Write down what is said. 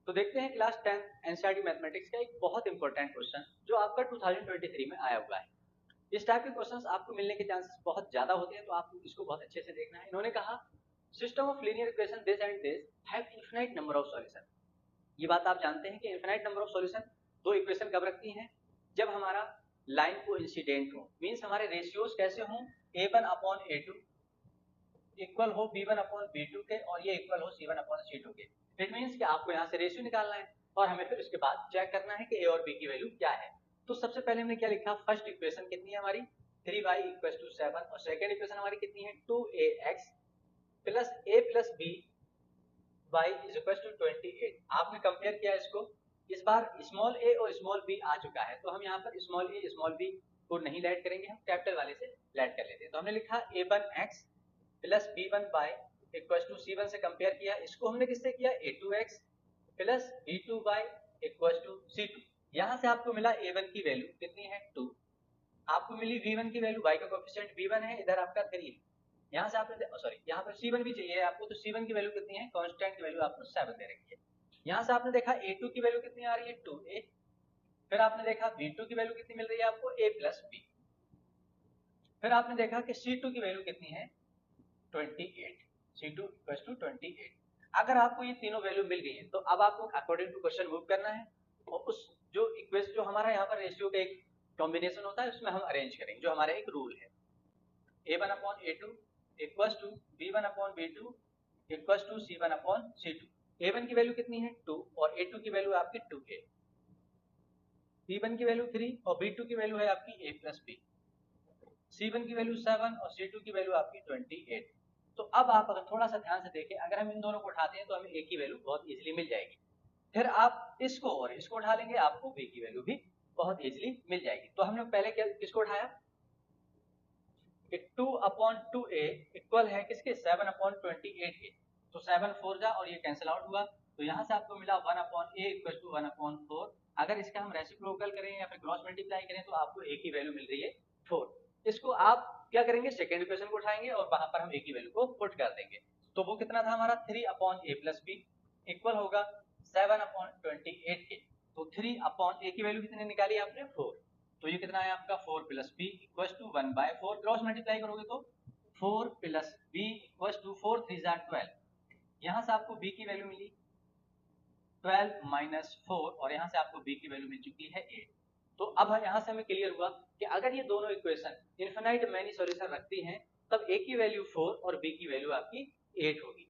तो देखते हैं क्लास 10 एनसीईआरटी मैथमेटिक्स का एक बहुत इंपॉर्टेंट क्वेश्चन जो आपका 2023 में आया हुआ है। इस टाइप के क्वेश्चंस आपको मिलने के चांसेस बहुत ज्यादा होते हैं, तो आपको इसको बहुत अच्छे से देखना है। इन्होंने कहा system of linear equation this and this have infinite number of solution. ये बात आप जानते हैं कि इनफिनाइट नंबर ऑफ सॉल्यूशन दो इक्वेशन कब रखती हैं, जब हमारा लाइन को इंसिडेंट हो, मींस हमारे रेशियोज कैसे हों, a1/a2 इक्वल हो b1/b2 के और ये इक्वल हो c1/c2 के। इट मींस कि आपको यहाँ से रेशियो निकालना है और हमें फिर उसके बाद चेक करना है कि a और b की वैल्यू क्या है। तो सबसे पहले हमने क्या लिखा, फर्स्ट इक्वेशन कितनी है हमारी 3y = 7 और सेकंड इक्वेशन हमारी कितनी है 2ax plus a plus b y = 28। आपने कंपेयर किया इसको, इस बार स्मॉल a और स्मॉल b आ चुका है, तो हम यहाँ पर स्मॉल a स्मॉल b को नहीं लेट करेंगे, हम कैपिटल वाले से लेट कर लेते हैं। तो हमने लिखा a1x प्लस b1y = c1 से कंपेयर किया, इसको हमने किससे किया a2x प्लस b2y = c2। यहाँ से आपको मिला a1 की वैल्यू कितनी है 2, आपको मिली v1 की वैल्यू, y का कोएफिशिएंट v1 है, इधर आपका 3 है। यहाँ से आपने सॉरी यहाँ पर c1 भी चाहिए आपको, तो c1 की वैल्यू कितनी है, कांस्टेंट की वैल्यू आपको 7 दे रखी है। यहाँ से आपने देखा a2 की वैल्यू कितनी आ रही है 2a, फिर आपने देखा v2 की वैल्यू कितनी मिल रही है आपको a प्लस b, फिर आपने देखा कि c2 की वैल्यू कितनी है 28, c2 = 28। अगर आपको ये तीनों वैल्यू मिल गई है तो अब आपको अकॉर्डिंग टू क्वेश्चन मूव करना है और उस जो इक्वेशन जो हमारा यहाँ पर रेशियो का एक कॉम्बिनेशन होता है उसमें हम अरेंज करेंगे, जो हमारा एक रूल है a1/a2 = b1/b2 = c1/c2। a1 की वैल्यू कितनी है 2 और a2 की वैल्यू आपकी 2a, b1 की वैल्यू 3 और b2 की वैल्यू है आपकी a प्लस b, c1 की वैल्यू 7 और c2 की वैल्यू आपकी 28। तो अब आप अगर थोड़ा सा ध्यान से देखें, अगर हम इन दोनों को उठाते हैं तो हमें a की वैल्यू बहुत इजीली मिल जाएगी, फिर आप इसको और इसको उठा लेंगे, आपको b की वैल्यू भी बहुत इजीली मिल जाएगी। तो हमने पहले क्या किसको उठाया, 2/2a इक्वल है किसके 7/28 के, तो 7 4 जा और ये कैंसिल आउट हुआ, तो यहाँ से आपको मिला 1/a = 1/4। अगर इसका हम रेसिप्रोकल करें या फिर क्रॉस मल्टीप्लाई करें तो आपको a की वैल्यू मिल रही है 4। इसको आप क्या करेंगे, सेकंड इक्वेशन को उठाएंगे और वहां पर हम a की वैल्यू को पुट कर देंगे, तो वो कितना था हमारा 3/a + b इक्वल होगा 7/28 के। तो 3/a की वैल्यू कितनी निकाली आपने 4, तो ये कितना है आपका 4 + b = 1/4। क्रॉस मल्टीप्लाई करोगे तो 4 + b = 4 3 = 12। यहाँ से आपको b की वैल्यू मिली 12 - 4 और यहाँ से आपको b की वैल्यू मिल चुकी है 8। तो अब यहाँ से हमें क्लियर हुआ कि अगर ये दोनों इक्वेशन इनफिनाइट मैनी सॉल्यूशन रखती हैं तब a की वैल्यू 4 और b की वैल्यू आपकी 8 होगी।